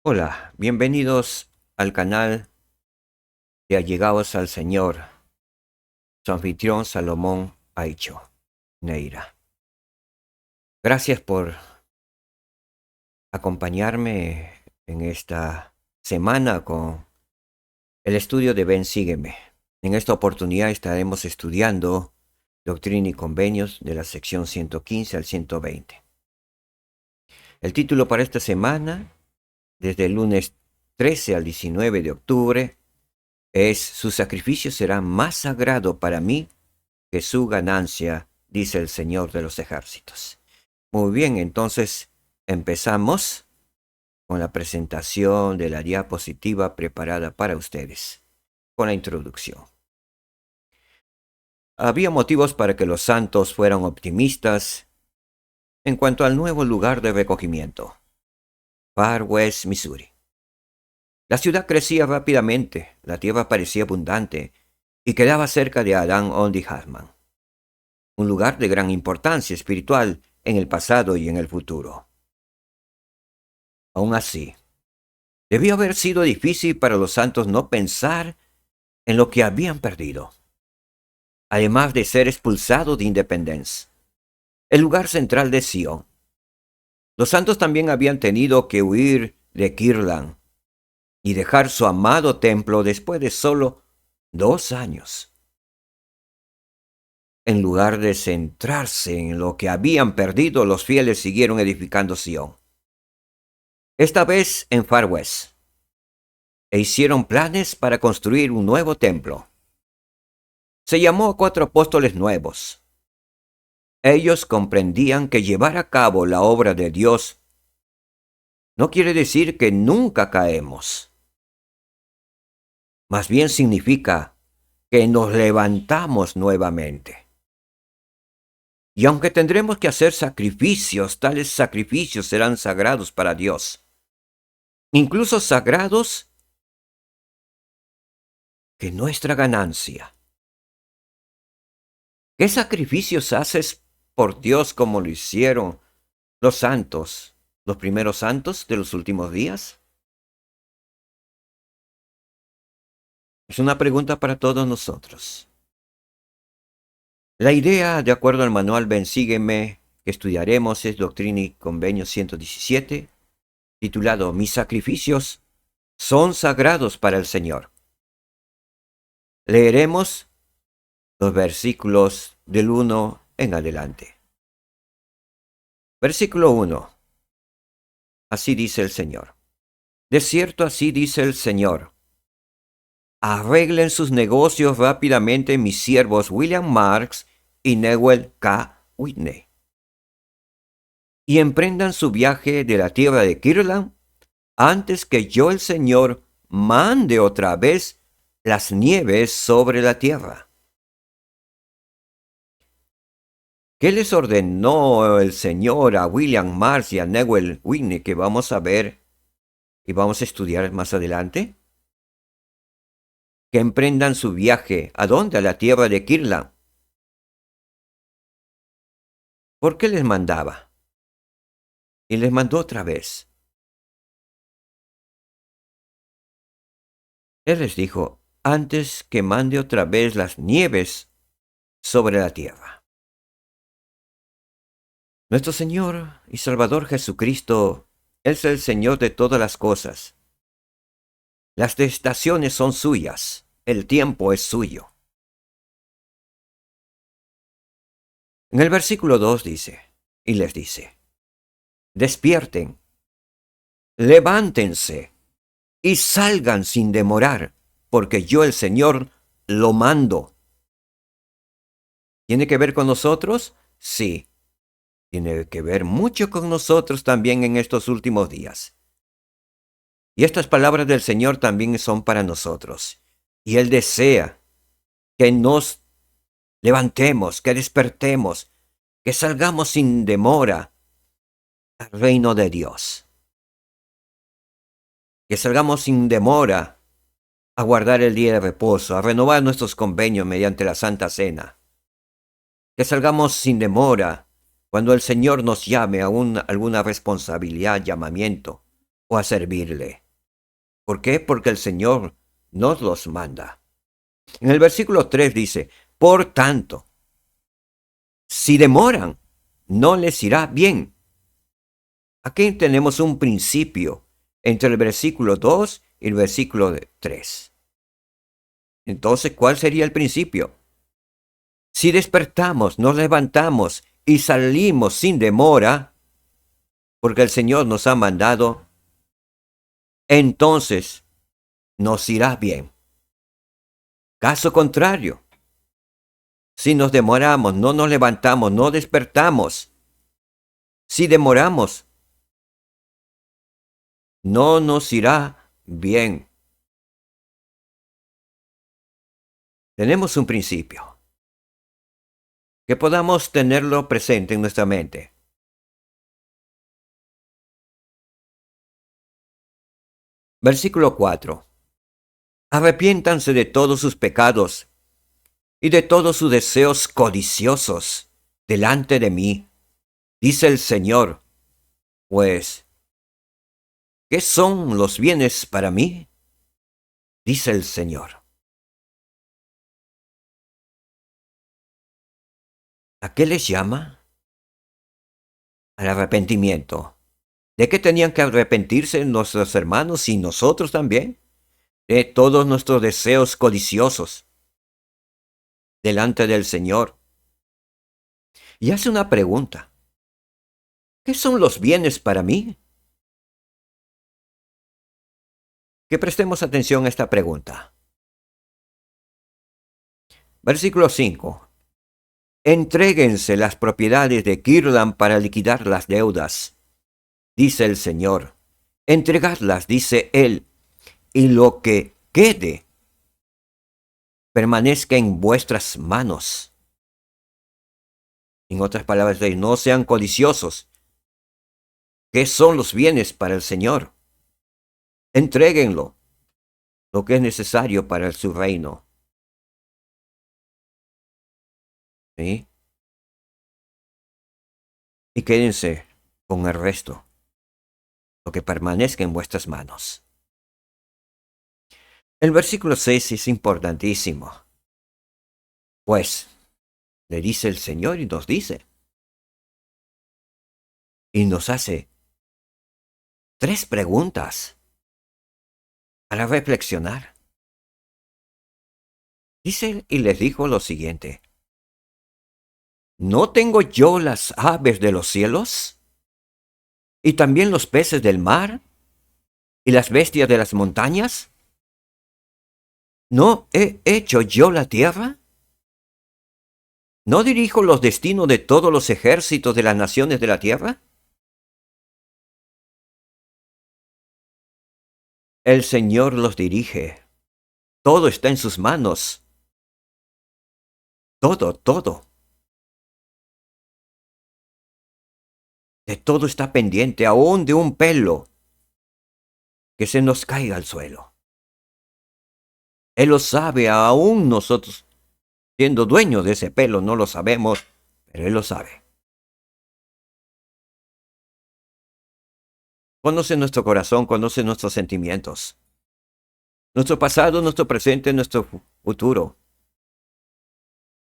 Hola, bienvenidos al canal de Allegados al Señor, su anfitrión Salomón Aicho Neira. Gracias por acompañarme en esta semana con el estudio de Ven, sígueme. En esta oportunidad estaremos estudiando Doctrina y Convenios de la sección 115 al 120. El título para esta semana, desde el lunes 13 al 19 de octubre, es Su sacrificio será más sagrado para mí que su ganancia, dice el Señor de los ejércitos. Muy bien, entonces empezamos con la presentación de la diapositiva preparada para ustedes, con la introducción. Había motivos para que los santos fueran optimistas en cuanto al nuevo lugar de recogimiento, Far West, Missouri. La ciudad crecía rápidamente, la tierra parecía abundante y quedaba cerca de Adam Ondi Hartman, un lugar de gran importancia espiritual en el pasado y en el futuro. Aún así, debió haber sido difícil para los santos no pensar en lo que habían perdido, además de ser expulsados de Independence, el lugar central de Sion. Los santos también habían tenido que huir de Kirtland y dejar su amado templo después de solo 2 años. En lugar de centrarse en lo que habían perdido, los fieles siguieron edificando Sion, esta vez en Far West, e hicieron planes para construir un nuevo templo. Se llamó a 4 apóstoles nuevos. Ellos comprendían que llevar a cabo la obra de Dios no quiere decir que nunca caemos. Más bien significa que nos levantamos nuevamente. Y aunque tendremos que hacer sacrificios, tales sacrificios serán sagrados para Dios. Incluso sagrados que nuestra ganancia. ¿Qué sacrificios haces por Dios como lo hicieron los santos, los primeros santos de los últimos días? Es una pregunta para todos nosotros. La idea, de acuerdo al manual Ven, sígueme, que estudiaremos es Doctrina y Convenio 117, titulado Mis sacrificios son sagrados para el Señor. Leeremos los versículos del 1 en adelante. Versículo 1. Así dice el Señor. De cierto, así dice el Señor. Arreglen sus negocios rápidamente mis siervos William Marks y Newell K. Whitney, y emprendan su viaje de la tierra de Kirtland antes que yo el Señor mande otra vez las nieves sobre la tierra. ¿Qué les ordenó el Señor a William Marks y a Newell Whitney, que vamos a ver y vamos a estudiar más adelante? Que emprendan su viaje. ¿A dónde? A la tierra de Kirtland. ¿Por qué les mandaba? Y les mandó otra vez. Él les dijo, antes que mande otra vez las nieves sobre la tierra. Nuestro Señor y Salvador Jesucristo es el Señor de todas las cosas. Las estaciones son suyas, el tiempo es suyo. En el versículo 2 dice, y les dice, despierten, levántense y salgan sin demorar, porque yo el Señor lo mando. ¿Tiene que ver con nosotros? Sí, tiene que ver mucho con nosotros también en estos últimos días. Y estas palabras del Señor también son para nosotros. Y Él desea que nos levantemos, que despertemos, que salgamos sin demora al reino de Dios. Que salgamos sin demora a guardar el día de reposo, a renovar nuestros convenios mediante la Santa Cena. Que salgamos sin demora cuando el Señor nos llame a alguna responsabilidad, llamamiento, o a servirle. ¿Por qué? Porque el Señor nos los manda. En el versículo 3 dice, por tanto, si demoran, no les irá bien. Aquí tenemos un principio entre el versículo 2 y el versículo 3. Entonces, ¿cuál sería el principio? Si despertamos, nos levantamos y salimos sin demora, porque el Señor nos ha mandado, entonces nos irá bien. Caso contrario, si nos demoramos, no nos levantamos, no despertamos, si demoramos, no nos irá bien. Tenemos un principio, que podamos tenerlo presente en nuestra mente. Versículo 4. Arrepiéntanse de todos sus pecados y de todos sus deseos codiciosos delante de mí, dice el Señor. Pues, ¿qué son los bienes para mí? Dice el Señor. ¿A qué les llama? Al arrepentimiento. ¿De qué tenían que arrepentirse nuestros hermanos y nosotros también? De todos nuestros deseos codiciosos delante del Señor. Y hace una pregunta. ¿Qué son los bienes para mí? Que prestemos atención a esta pregunta. Versículo 5. Entréguense las propiedades de Kirlam para liquidar las deudas, dice el Señor. Entregadlas, dice Él, y lo que quede permanezca en vuestras manos. En otras palabras, no sean codiciosos. ¿Qué son los bienes para el Señor? Entréguenlo, lo que es necesario para su reino. ¿Sí? Y quédense con el resto, lo que permanezca en vuestras manos. El versículo 6 es importantísimo. Pues, le dice el Señor y nos dice, y nos hace 3 preguntas para reflexionar. Dice y les dijo lo siguiente: ¿no tengo yo las aves de los cielos? ¿Y también los peces del mar? ¿Y las bestias de las montañas? ¿No he hecho yo la tierra? ¿No dirijo los destinos de todos los ejércitos de las naciones de la tierra? El Señor los dirige. Todo está en sus manos. Todo, todo. De todo está pendiente, aún de un pelo que se nos caiga al suelo. Él lo sabe, aún nosotros, siendo dueños de ese pelo, no lo sabemos, pero Él lo sabe. Conoce nuestro corazón, conoce nuestros sentimientos, nuestro pasado, nuestro presente, nuestro futuro.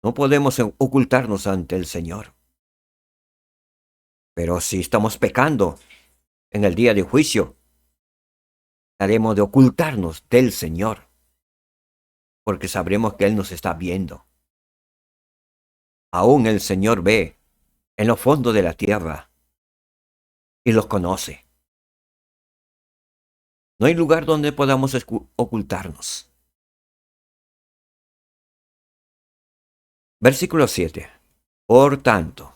No podemos ocultarnos ante el Señor. Pero si estamos pecando en el día de juicio, haremos de ocultarnos del Señor, porque sabremos que Él nos está viendo. Aún el Señor ve en lo fondo de la tierra y los conoce. No hay lugar donde podamos ocultarnos. Versículo 7. Por tanto,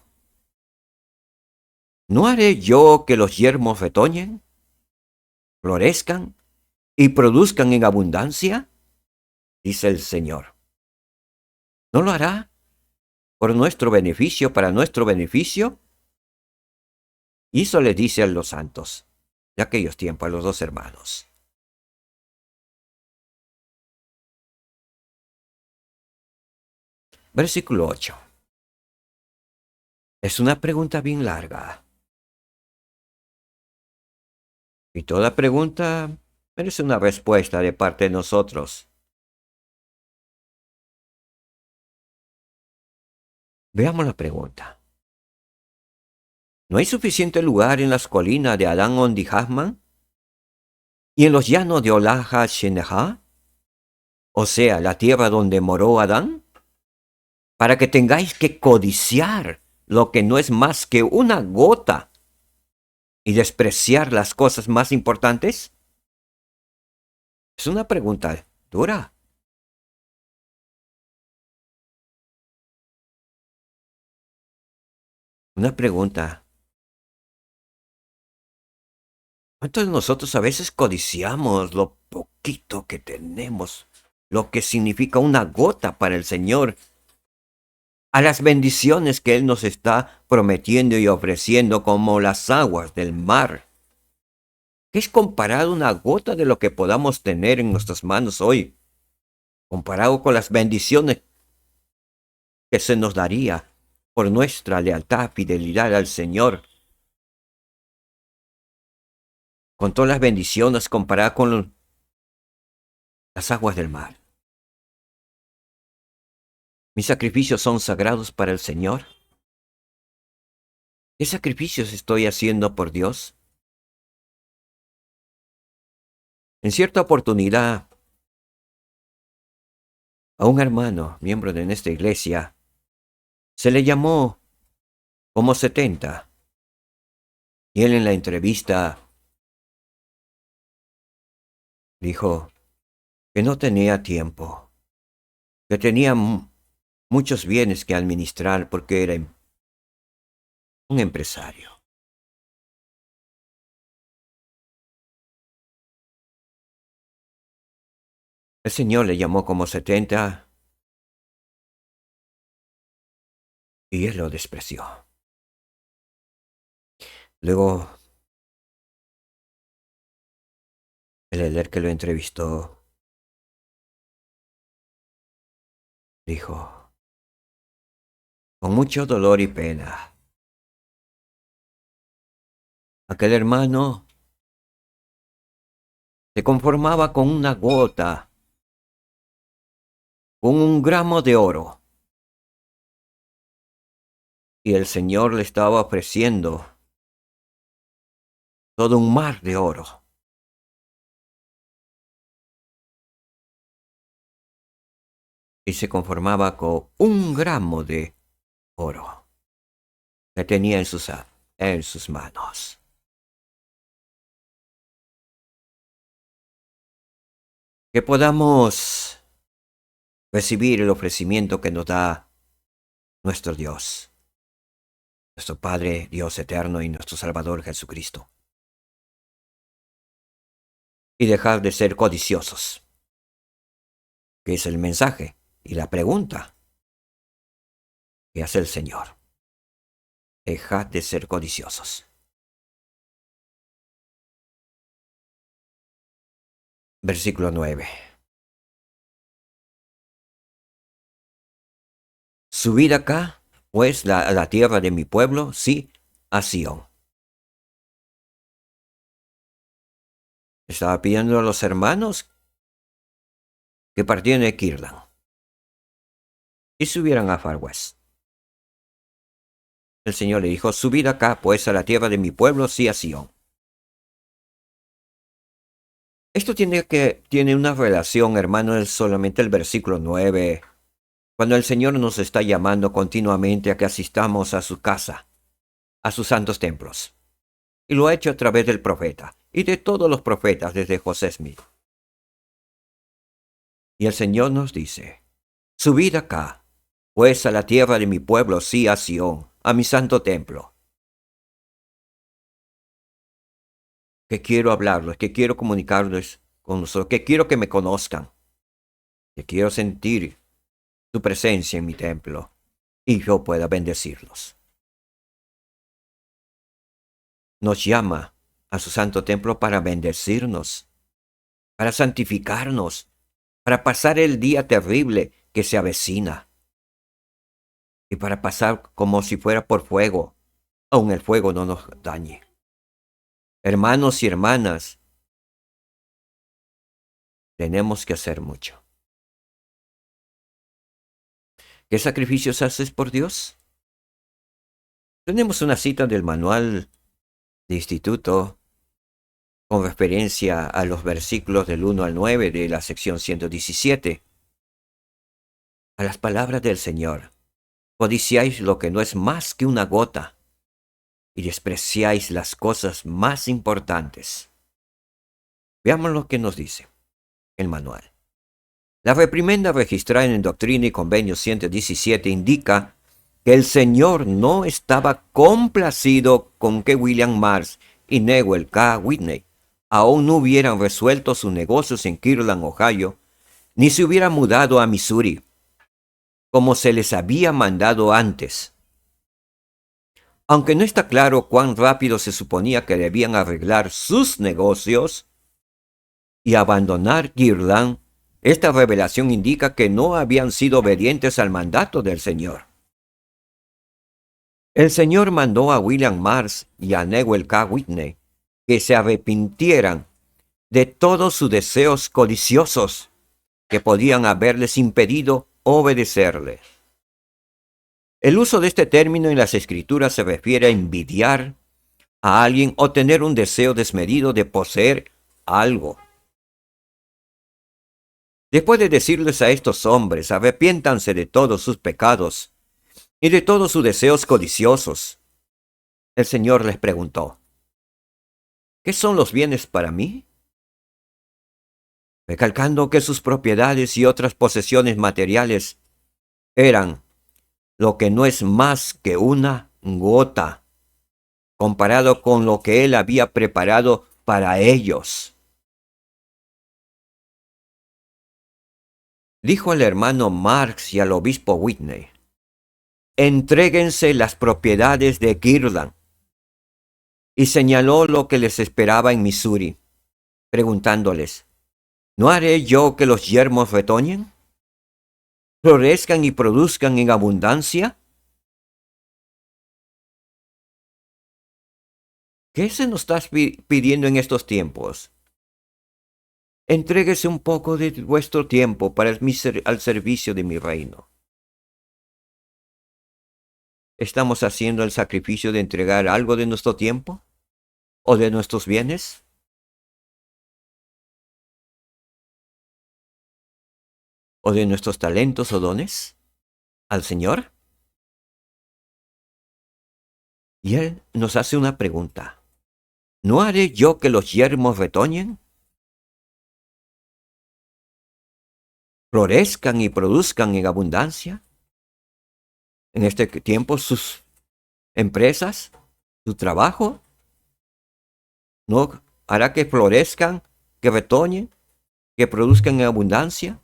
¿no haré yo que los yermos retoñen, florezcan y produzcan en abundancia? Dice el Señor. ¿No lo hará por nuestro beneficio, para nuestro beneficio? Y eso le dice a los santos de aquellos tiempos, a los 2 hermanos. Versículo 8. Es una pregunta bien larga. Y toda pregunta merece una respuesta de parte de nosotros. Veamos la pregunta. ¿No hay suficiente lugar en las colinas de Adán Ondijahman y en los llanos de Olaja Shenejá, o sea, la tierra donde moró Adán, para que tengáis que codiciar lo que no es más que una gota y despreciar las cosas más importantes? Es una pregunta dura. Una pregunta. ¿Cuántos de nosotros a veces codiciamos lo poquito que tenemos, lo que significa una gota para el Señor, a las bendiciones que Él nos está prometiendo y ofreciendo como las aguas del mar? ¿Qué es comparado una gota de lo que podamos tener en nuestras manos hoy, comparado con las bendiciones que se nos daría por nuestra lealtad, fidelidad al Señor? Con todas las bendiciones comparadas con las aguas del mar. ¿Mis sacrificios son sagrados para el Señor? ¿Qué sacrificios estoy haciendo por Dios? En cierta oportunidad, a un hermano, miembro de nuestra iglesia, se le llamó como 70, y él en la entrevista dijo que no tenía tiempo, que tenía muchos bienes que administrar porque era un empresario. El Señor le llamó como 70 y él lo despreció. Luego, el líder que lo entrevistó dijo, con mucho dolor y pena, aquel hermano se conformaba con una gota, con un gramo de oro, y el Señor le estaba ofreciendo todo un mar de oro. Y se conformaba con un gramo de oro que tenía en sus manos. Que podamos recibir el ofrecimiento que nos da nuestro Dios, nuestro Padre, Dios eterno y nuestro Salvador Jesucristo. Y dejar de ser codiciosos, que es el mensaje y la pregunta que hace el Señor. Dejad de ser codiciosos. Versículo 9. Subid acá, pues, a la tierra de mi pueblo, sí, a Sión. Estaba pidiendo a los hermanos que partieran de Kirlan y subieran a Far West. El Señor le dijo, subid acá, pues, a la tierra de mi pueblo, sí, a Sión. Esto tiene una relación, hermano, es solamente el versículo 9, cuando el Señor nos está llamando continuamente a que asistamos a su casa, a sus santos templos. Y lo ha hecho a través del profeta y de todos los profetas desde José Smith. Y el Señor nos dice, subid acá, pues a la tierra de mi pueblo, sí, a Sión, a mi santo templo. Que quiero hablarles, que quiero comunicarles con nosotros, que quiero que me conozcan, que quiero sentir su presencia en mi templo y yo pueda bendecirlos. Nos llama a su santo templo para bendecirnos, para santificarnos, para pasar el día terrible que se avecina y para pasar como si fuera por fuego, aun el fuego no nos dañe. Hermanos y hermanas, tenemos que hacer mucho. ¿Qué sacrificios haces por Dios? Tenemos una cita del manual de instituto con referencia a los versículos del 1 al 9 de la sección 117. A las palabras del Señor, codiciáis lo que no es más que una gota y despreciáis las cosas más importantes. Veamos lo que nos dice el manual. La reprimenda registrada en Doctrina y Convenio 117 indica que el Señor no estaba complacido con que William Marsh y Newell K. Whitney aún no hubieran resuelto sus negocios en Kirtland, Ohio, ni se hubieran mudado a Missouri, como se les había mandado antes. Aunque no está claro cuán rápido se suponía que debían arreglar sus negocios y abandonar Kirtland, esta revelación indica que no habían sido obedientes al mandato del Señor. El Señor mandó a William Marsh y a Newell K. Whitney que se arrepintieran de todos sus deseos codiciosos que podían haberles impedido obedecerle. El uso de este término en las Escrituras se refiere a envidiar a alguien o tener un deseo desmedido de poseer algo. Después de decirles a estos hombres, arrepiéntanse de todos sus pecados y de todos sus deseos codiciosos, el Señor les preguntó, ¿qué son los bienes para mí? Recalcando que sus propiedades y otras posesiones materiales eran lo que no es más que una gota, comparado con lo que Él había preparado para ellos. Dijo al hermano Marx y al obispo Whitney, entréguense las propiedades de Kirtland, y señaló lo que les esperaba en Missouri, preguntándoles, ¿no haré yo que los yermos retoñen? ¿Florezcan y produzcan en abundancia? ¿Qué se nos está pidiendo en estos tiempos? Entréguese un poco de vuestro tiempo para al servicio de mi reino. ¿Estamos haciendo el sacrificio de entregar algo de nuestro tiempo? ¿O de nuestros bienes? ¿O de nuestros talentos o dones? ¿Al Señor? Y Él nos hace una pregunta. ¿No haré yo que los yermos retoñen? ¿Florezcan y produzcan en abundancia? En este tiempo sus empresas, su trabajo, ¿no hará que florezcan, que retoñen, que produzcan en abundancia?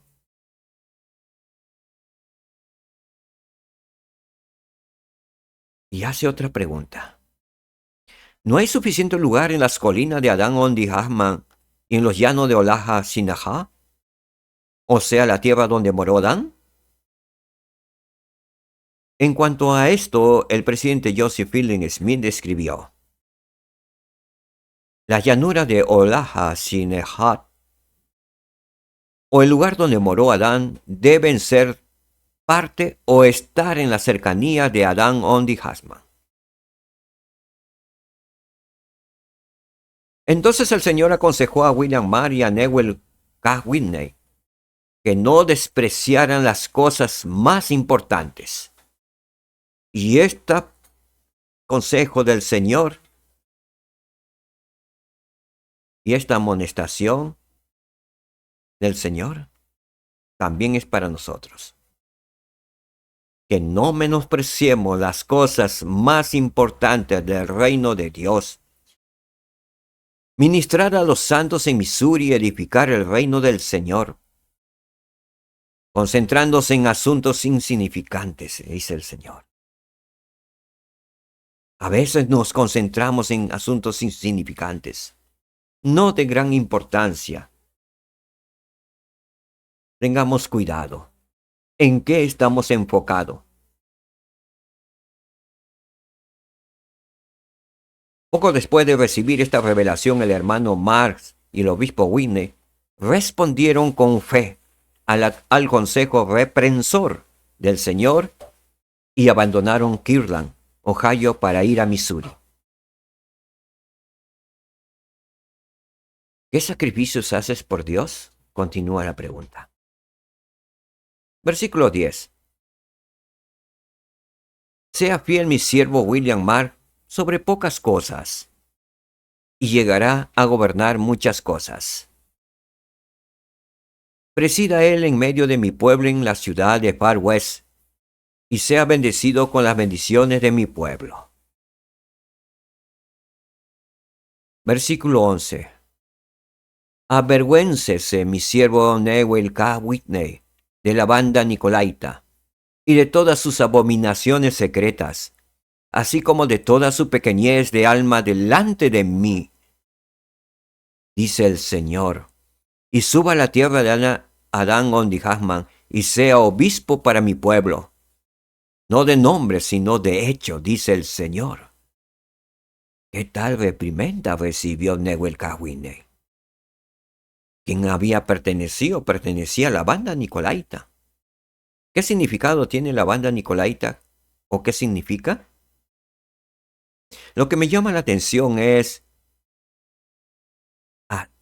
Y hace otra pregunta. ¿No hay suficiente lugar en las colinas de Adán Ondi Hasman y en los llanos de Olaja Sinajá? O sea, la tierra donde moró Adán. En cuanto a esto, el presidente Joseph Fielding Smith escribió, las llanuras de Olaja Sinajá o el lugar donde moró Adán deben ser parte o estar en la cercanía de Adán Ondi Hasman. Entonces el Señor aconsejó a William Marr y a Newell K. Whitney que no despreciaran las cosas más importantes. Y este consejo del Señor y esta amonestación del Señor también es para nosotros. Que no menospreciemos las cosas más importantes del reino de Dios. Ministrar a los santos en Missouri y edificar el reino del Señor, concentrándose en asuntos insignificantes, dice el Señor. A veces nos concentramos en asuntos insignificantes, no de gran importancia. Tengamos cuidado. ¿En qué estamos enfocados? Poco después de recibir esta revelación, el hermano Marx y el obispo Whitney respondieron con fe al consejo reprensor del Señor y abandonaron Kirtland, Ohio, para ir a Missouri. ¿Qué sacrificios haces por Dios? Continúa la pregunta. Versículo 10. Sea fiel mi siervo William Mark sobre pocas cosas, y llegará a gobernar muchas cosas. Presida él en medio de mi pueblo en la ciudad de Far West, y sea bendecido con las bendiciones de mi pueblo. Versículo 11. Avergüéncese mi siervo Newell K. Whitney de la banda nicolaita y de todas sus abominaciones secretas, así como de toda su pequeñez de alma delante de mí, dice el Señor, y suba a la tierra de Adán Ondihasman y sea obispo para mi pueblo, no de nombre sino de hecho, dice el Señor. ¿Qué tal reprimenda recibió Newell K. Whitney? ¿Quién pertenecía a la banda nicolaita? ¿Qué significado tiene la banda nicolaita? ¿O qué significa? Lo que me llama la atención es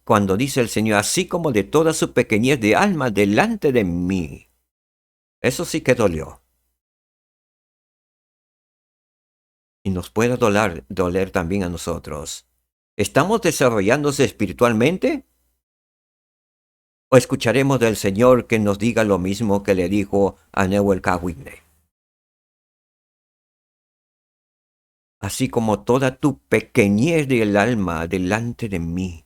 cuando dice el Señor, así como de toda su pequeñez de alma delante de mí. Eso sí que dolió. Y nos puede doler también a nosotros. ¿Estamos desarrollándose espiritualmente? ¿O escucharemos del Señor que nos diga lo mismo que le dijo a Newell K. Whitney? Así como toda tu pequeñez del alma delante de mí.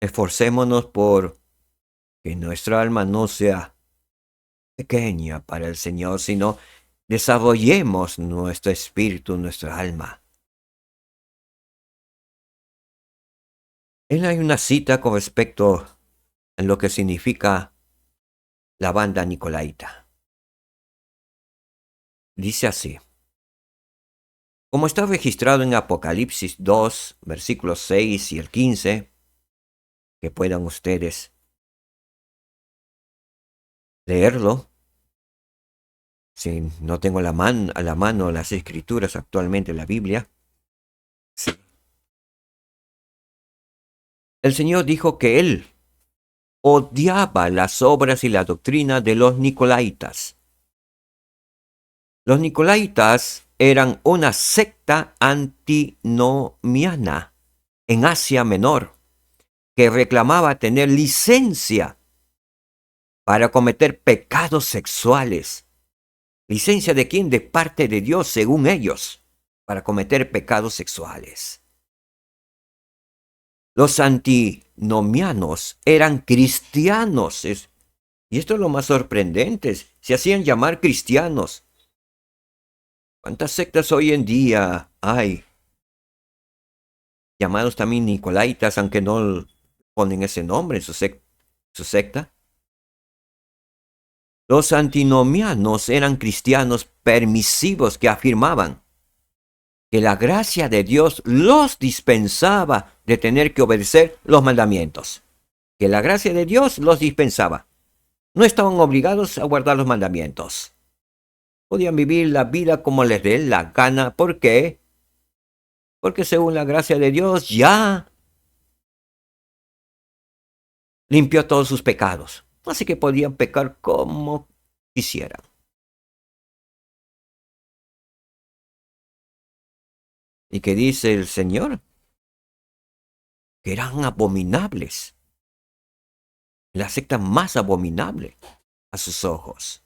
Esforcémonos por que nuestra alma no sea pequeña para el Señor, sino desarrollemos nuestro espíritu, nuestra alma. Hay una cita con respecto a lo que significa la banda nicolaita. Dice así. Como está registrado en Apocalipsis 2, versículos 6 y el 15, que puedan ustedes leerlo. Si no tengo a la mano las escrituras actualmente en la Biblia. Sí. El Señor dijo que Él odiaba las obras y la doctrina de los nicolaitas. Los nicolaitas eran una secta antinomiana en Asia Menor que reclamaba tener licencia para cometer pecados sexuales. ¿Licencia de quién? De parte de Dios, según ellos, para cometer pecados sexuales. Los antinomianos eran cristianos. Y esto es lo más sorprendente. Se hacían llamar cristianos. ¿Cuántas sectas hoy en día hay? Llamados también nicolaitas, aunque no ponen ese nombre en su secta. Los antinomianos eran cristianos permisivos que afirmaban que la gracia de Dios los dispensaba de tener que obedecer los mandamientos. Que la gracia de Dios los dispensaba. No estaban obligados a guardar los mandamientos. Podían vivir la vida como les dé la gana. ¿Por qué? Porque según la gracia de Dios ya limpió todos sus pecados. Así que podían pecar como quisieran. ¿Y qué dice el Señor? Que eran abominables. La secta más abominable a sus ojos.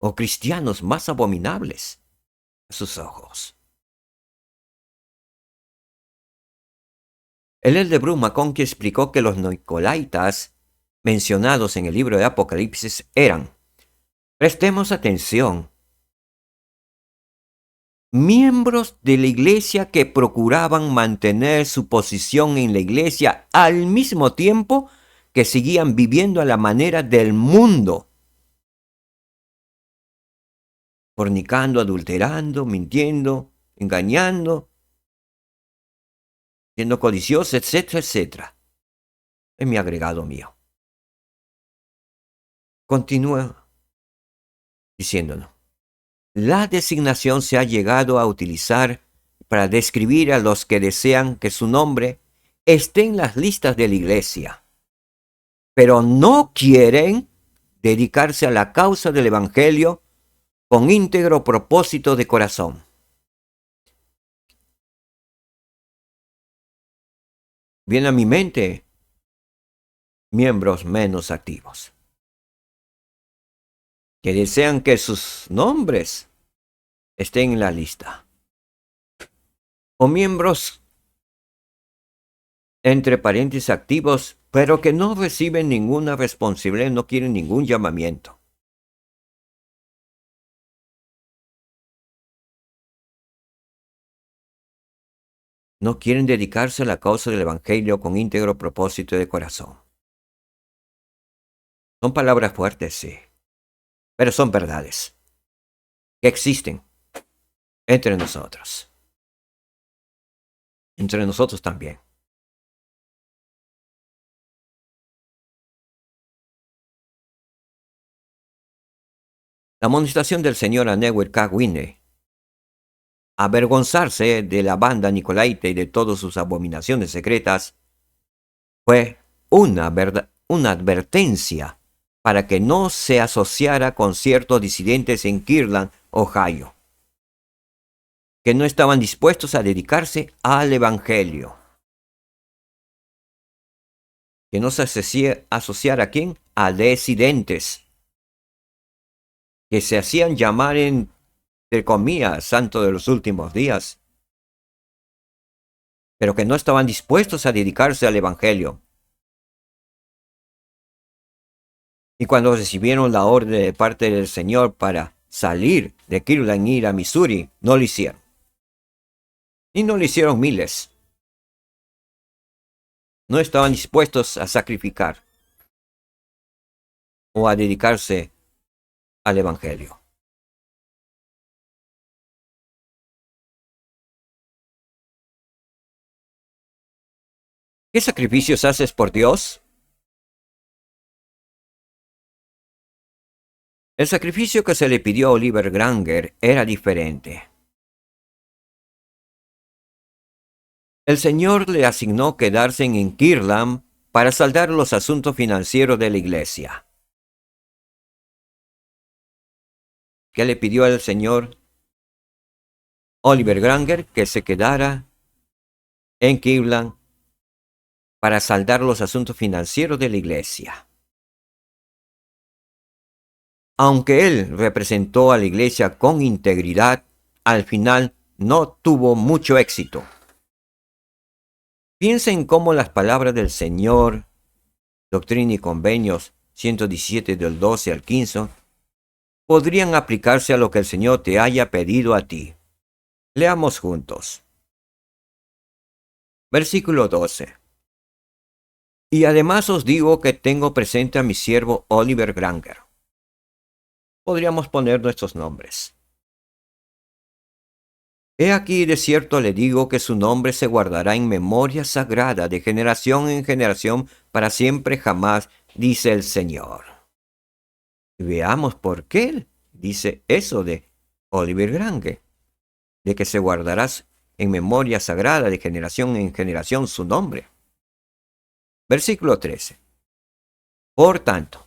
O cristianos más abominables a sus ojos. El Elder Bruce McConkie explicó que los nicolaitas mencionados en el libro de Apocalipsis eran, prestemos atención, miembros de la iglesia que procuraban mantener su posición en la iglesia al mismo tiempo que seguían viviendo a la manera del mundo. fornicando, adulterando, mintiendo, engañando, siendo codicioso, etcétera, etcétera. Es mi agregado mío. Continúa diciéndonos. La designación se ha llegado a utilizar para describir a los que desean que su nombre esté en las listas de la iglesia, pero no quieren dedicarse a la causa del Evangelio con íntegro propósito de corazón. Viene a mi mente miembros menos activos, que desean que sus nombres estén en la lista, o miembros entre paréntesis activos, pero que no reciben ninguna responsabilidad, no quieren ningún llamamiento. No quieren dedicarse a la causa del Evangelio con íntegro propósito de corazón. Son palabras fuertes, sí, pero son verdades que existen entre nosotros también. La amonestación del señor a Neuer K. Winne, avergonzarse de la banda nicolaita y de todas sus abominaciones secretas, fue una advertencia para que no se asociara con ciertos disidentes en Kirtland, Ohio, que no estaban dispuestos a dedicarse al Evangelio. Que no se asociara a quién, a disidentes, que se hacían llamar entre comillas santos de los últimos días, pero que no estaban dispuestos a dedicarse al Evangelio. Y cuando recibieron la orden de parte del Señor para salir de Kirtland y ir a Missouri, no lo hicieron. Y no lo hicieron miles. No estaban dispuestos a sacrificar o a dedicarse al Evangelio. ¿Qué sacrificios haces por Dios? El sacrificio que se le pidió a Oliver Granger era diferente. El Señor le asignó quedarse en Kirtland para saldar los asuntos financieros de la iglesia. ¿Qué le pidió al Señor Oliver Granger? Que se quedara en Kirtland para saldar los asuntos financieros de la iglesia. Aunque él representó a la iglesia con integridad, al final no tuvo mucho éxito. Piensen cómo las palabras del Señor, Doctrina y Convenios 117 del 12 al 15, podrían aplicarse a lo que el Señor te haya pedido a ti. Leamos juntos. Versículo 12. Y además os digo que tengo presente a mi siervo Oliver Granger. Podríamos poner nuestros nombres. He aquí de cierto le digo que su nombre se guardará en memoria sagrada de generación en generación para siempre jamás, dice el Señor. Y veamos por qué dice eso de Oliver Granger, de que se guardarás en memoria sagrada de generación en generación su nombre. Versículo 13. Por tanto,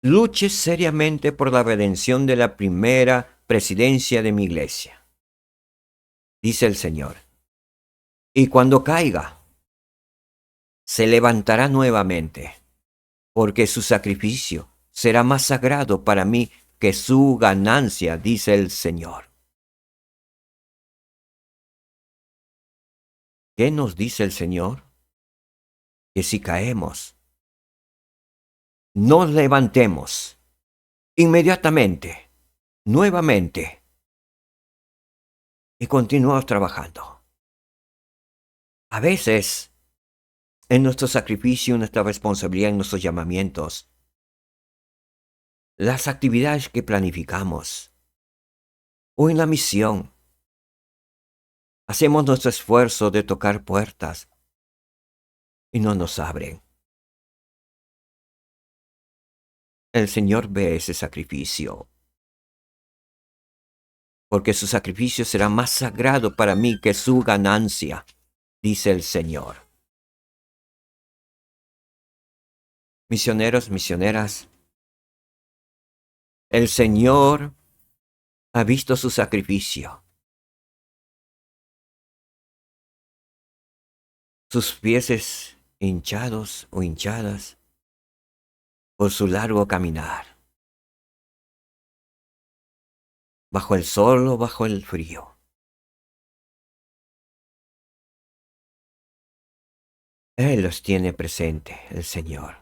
luche seriamente por la redención de la primera presidencia de mi iglesia, dice el Señor. Y cuando caiga, se levantará nuevamente, porque su sacrificio será más sagrado para mí que su ganancia, dice el Señor. ¿Qué nos dice el Señor? Que si caemos, nos levantemos inmediatamente, nuevamente, y continuamos trabajando. A veces, en nuestro sacrificio, en nuestra responsabilidad, en nuestros llamamientos, las actividades que planificamos o en la misión. Hacemos nuestro esfuerzo de tocar puertas y no nos abren. El Señor ve ese sacrificio, porque su sacrificio será más sagrado para mí que su ganancia, dice el Señor. Misioneros, misioneras, el Señor ha visto su sacrificio. Sus pies hinchados o hinchadas por su largo caminar, bajo el sol o bajo el frío. Él los tiene presente, el Señor.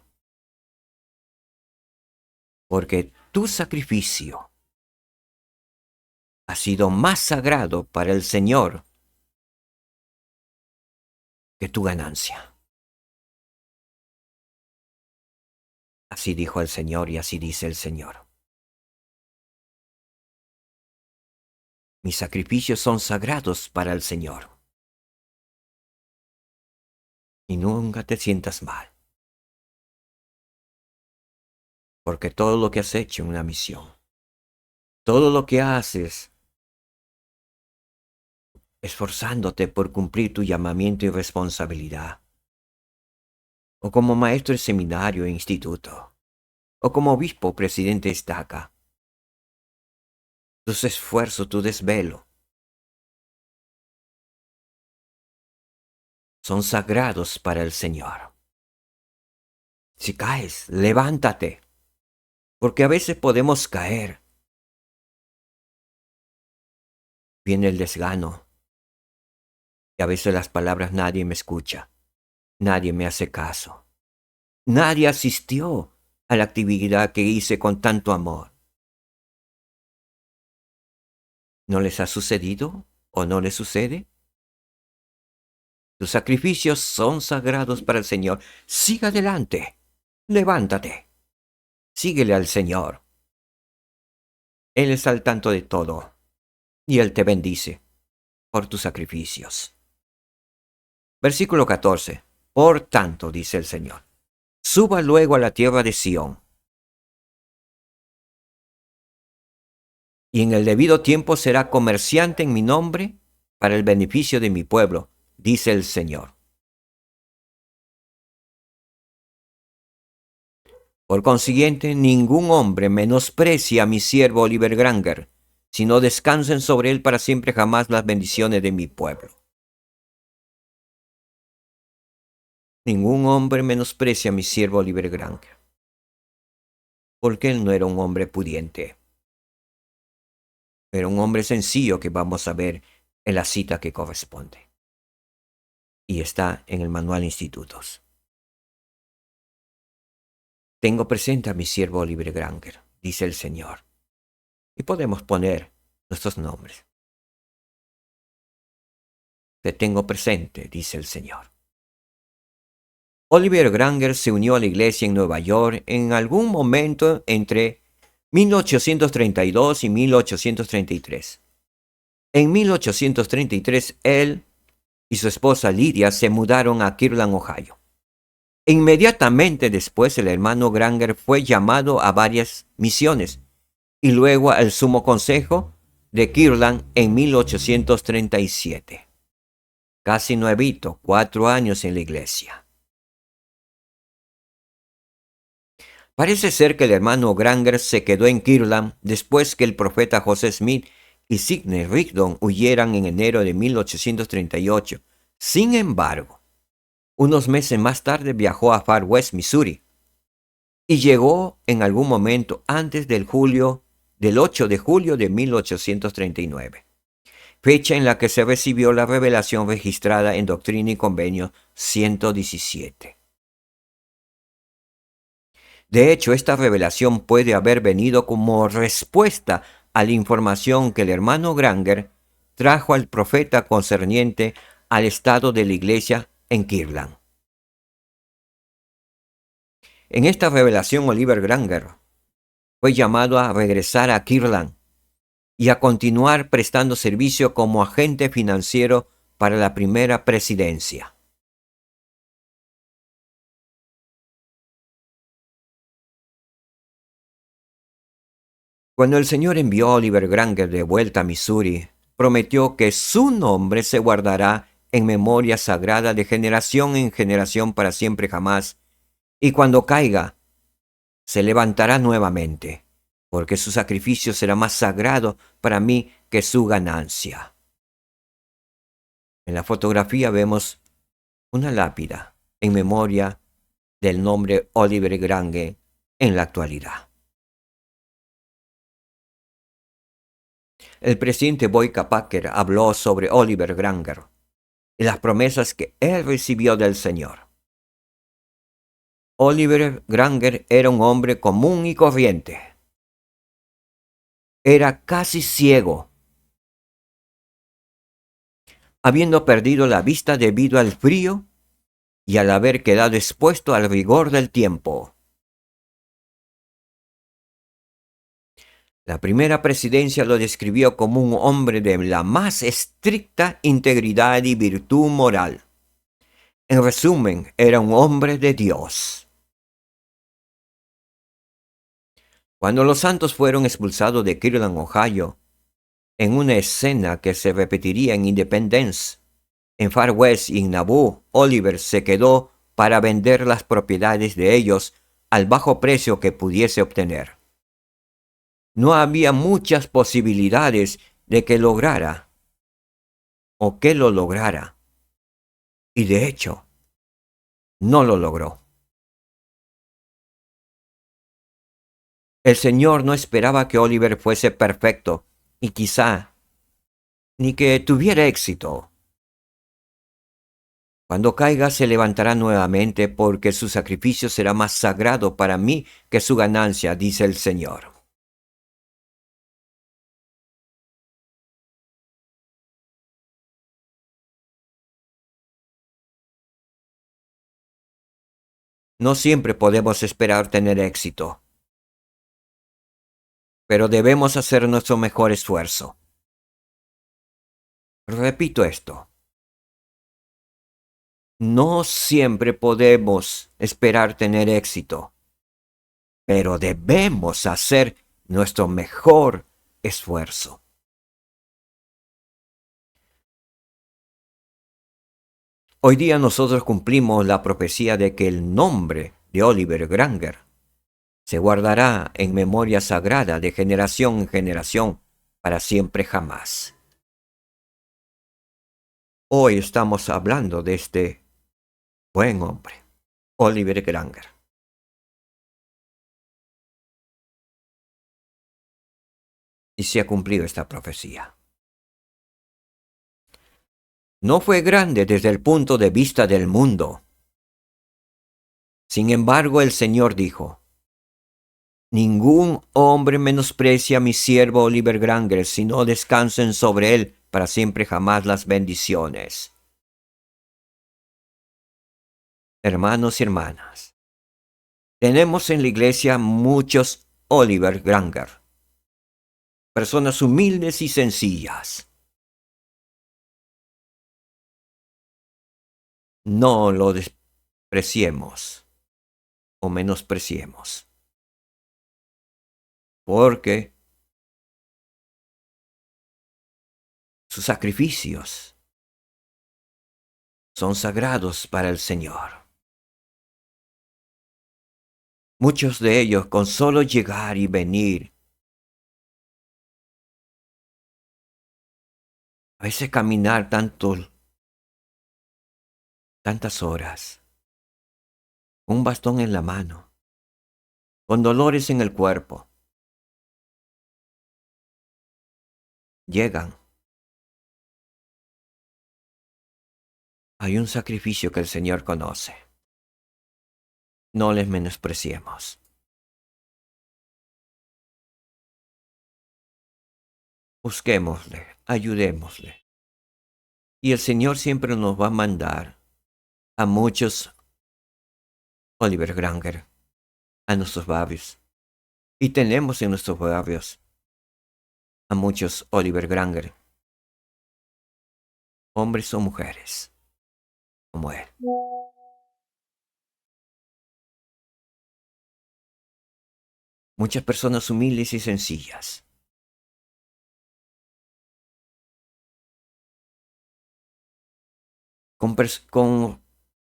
Porque tu sacrificio ha sido más sagrado para el Señor que tu ganancia. Así dijo el Señor y así dice el Señor. Mis sacrificios son sagrados para el Señor. Y nunca te sientas mal. Porque todo lo que has hecho en una misión, todo lo que haces, esforzándote por cumplir tu llamamiento y responsabilidad, o como maestro de seminario e instituto, o como obispo o presidente de estaca, tus esfuerzos, tu desvelo, son sagrados para el Señor. Si caes, levántate, porque a veces podemos caer. Viene el desgano, y a veces las palabras nadie me escucha, nadie me hace caso, nadie asistió a la actividad que hice con tanto amor. ¿No les ha sucedido o no les sucede? Tus sacrificios son sagrados para el Señor. Siga adelante. Levántate. Síguele al Señor. Él está al tanto de todo. Y Él te bendice por tus sacrificios. Versículo 14. Por tanto, dice el Señor, suba luego a la tierra de Sión. Y en el debido tiempo será comerciante en mi nombre para el beneficio de mi pueblo, dice el Señor. Por consiguiente, ningún hombre menosprecia a mi siervo Oliver Granger, sino descansen sobre él para siempre jamás las bendiciones de mi pueblo. Ningún hombre menosprecia a mi siervo Oliver Granger, porque él no era un hombre pudiente. Era un hombre sencillo que vamos a ver en la cita que corresponde. Y está en el manual Institutos. Tengo presente a mi siervo Oliver Granger, dice el Señor. Y podemos poner nuestros nombres. Te tengo presente, dice el Señor. Oliver Granger se unió a la iglesia en Nueva York en algún momento entre 1832 y 1833. En 1833, él y su esposa Lydia se mudaron a Kirtland, Ohio. Inmediatamente después, el hermano Granger fue llamado a varias misiones y luego al Sumo Consejo de Kirtland en 1837. Casi nuevito, 4 años en la iglesia. Parece ser que el hermano Granger se quedó en Kirtland después que el profeta José Smith y Sidney Rigdon huyeran en enero de 1838. Sin embargo, unos meses más tarde viajó a Far West, Missouri, y llegó en algún momento antes del 8 de julio de 1839, fecha en la que se recibió la revelación registrada en Doctrina y Convenio 117. De hecho, esta revelación puede haber venido como respuesta a la información que el hermano Granger trajo al profeta concerniente al estado de la iglesia en Kirtland. En esta revelación, Oliver Granger fue llamado a regresar a Kirtland y a continuar prestando servicio como agente financiero para la primera presidencia. Cuando el Señor envió a Oliver Granger de vuelta a Missouri, prometió que su nombre se guardará en memoria sagrada de generación en generación para siempre jamás, y cuando caiga, se levantará nuevamente, porque su sacrificio será más sagrado para mí que su ganancia. En la fotografía vemos una lápida en memoria del nombre Oliver Granger en la actualidad. El presidente Boyka Packer habló sobre Oliver Granger y las promesas que él recibió del Señor. Oliver Granger era un hombre común y corriente. Era casi ciego, habiendo perdido la vista debido al frío y al haber quedado expuesto al rigor del tiempo. La primera presidencia lo describió como un hombre de la más estricta integridad y virtud moral. En resumen, era un hombre de Dios. Cuando los santos fueron expulsados de Kirtland, Ohio, en una escena que se repetiría en Independence, en Far West y en Nauvoo, Oliver se quedó para vender las propiedades de ellos al bajo precio que pudiese obtener. No había muchas posibilidades de que lograra o que lo lograra, y de hecho, no lo logró. El Señor no esperaba que Oliver fuese perfecto y quizá ni que tuviera éxito. Cuando caiga se levantará nuevamente porque su sacrificio será más sagrado para mí que su ganancia, dice el Señor. No siempre podemos esperar tener éxito, pero debemos hacer nuestro mejor esfuerzo. Repito esto. No siempre podemos esperar tener éxito, pero debemos hacer nuestro mejor esfuerzo. Hoy día nosotros cumplimos la profecía de que el nombre de Oliver Granger se guardará en memoria sagrada de generación en generación para siempre jamás. Hoy estamos hablando de este buen hombre, Oliver Granger. Y se ha cumplido esta profecía. No fue grande desde el punto de vista del mundo. Sin embargo, el Señor dijo: ningún hombre menosprecia a mi siervo Oliver Granger, si no descansen sobre él para siempre jamás las bendiciones. Hermanos y hermanas, tenemos en la iglesia muchos Oliver Granger, personas humildes y sencillas. No lo despreciemos o menospreciemos, porque sus sacrificios son sagrados para el Señor. Muchos de ellos, con solo llegar y venir, a veces caminar tantas horas, con un bastón en la mano, con dolores en el cuerpo, llegan. Hay un sacrificio que el Señor conoce. No les menospreciemos. Busquémosle, ayudémosle. Y el Señor siempre nos va a mandar a muchos Oliver Granger a nuestros barrios, Y tenemos en nuestros barrios a muchos Oliver Granger, hombres o mujeres, como él. Muchas personas humildes y sencillas. Con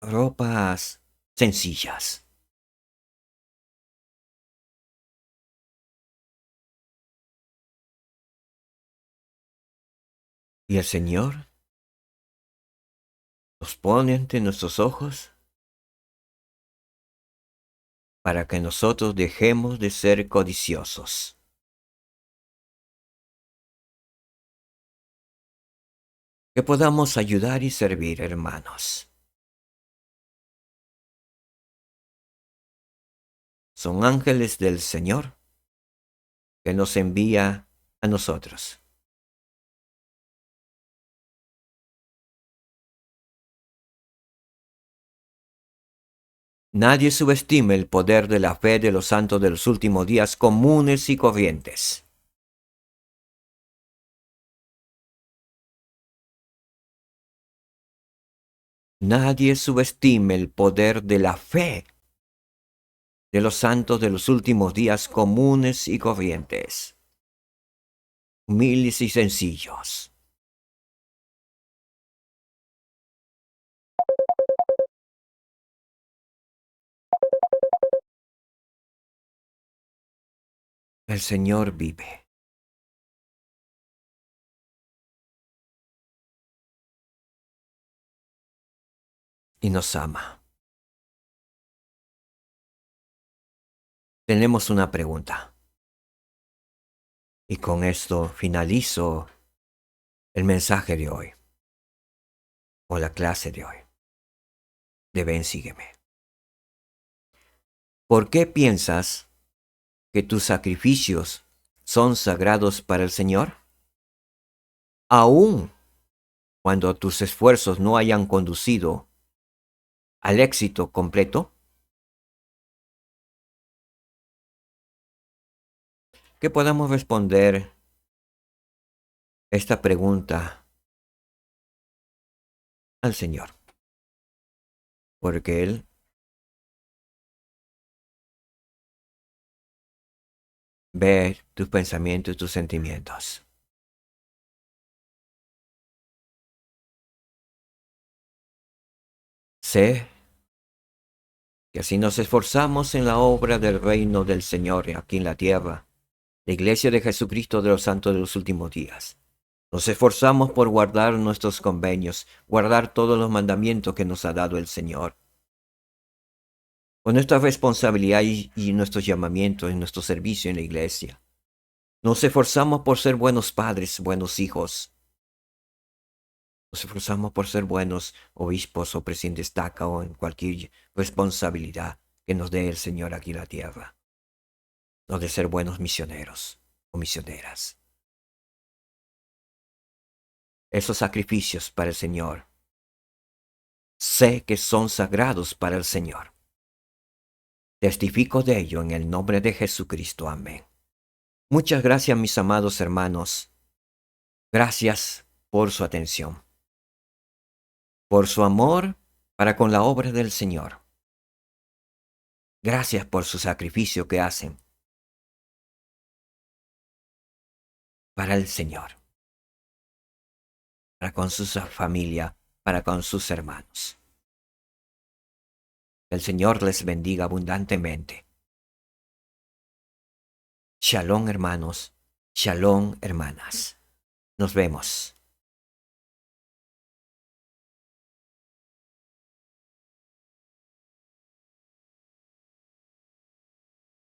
ropas sencillas. Y el Señor los pone ante nuestros ojos para que nosotros dejemos de ser codiciosos. Que podamos ayudar y servir, hermanos. Son ángeles del Señor que nos envía a nosotros. Nadie subestime el poder de la fe de los santos de los últimos días comunes y corrientes. Nadie subestime el poder de la fe de los santos de los últimos días comunes y corrientes, humildes y sencillos. El Señor vive. Y nos ama. Tenemos una pregunta. Y con esto finalizo el mensaje de hoy, o la clase de hoy, de Ven, sígueme. ¿Por qué piensas que tus sacrificios son sagrados para el Señor? Aún cuando tus esfuerzos no hayan conducido al éxito completo. Que podamos responder esta pregunta al Señor, porque Él ve tus pensamientos y tus sentimientos. Sé que si nos esforzamos en la obra del reino del Señor aquí en la tierra, la Iglesia de Jesucristo de los Santos de los Últimos Días, nos esforzamos por guardar nuestros convenios, guardar todos los mandamientos que nos ha dado el Señor. Con nuestra responsabilidad y nuestros llamamientos y nuestro servicio en la Iglesia, nos esforzamos por ser buenos padres, buenos hijos. Nos esforzamos por ser buenos obispos o presidentes DACA o en cualquier responsabilidad que nos dé el Señor aquí en la tierra. No de ser buenos misioneros o misioneras. Esos sacrificios para el Señor, sé que son sagrados para el Señor. Testifico de ello en el nombre de Jesucristo. Amén. Muchas gracias, mis amados hermanos. Gracias por su atención, por su amor para con la obra del Señor. Gracias por su sacrificio que hacen para el Señor, para con su familia, para con sus hermanos. Que el Señor les bendiga abundantemente. Shalom, hermanos. Shalom, hermanas. Nos vemos.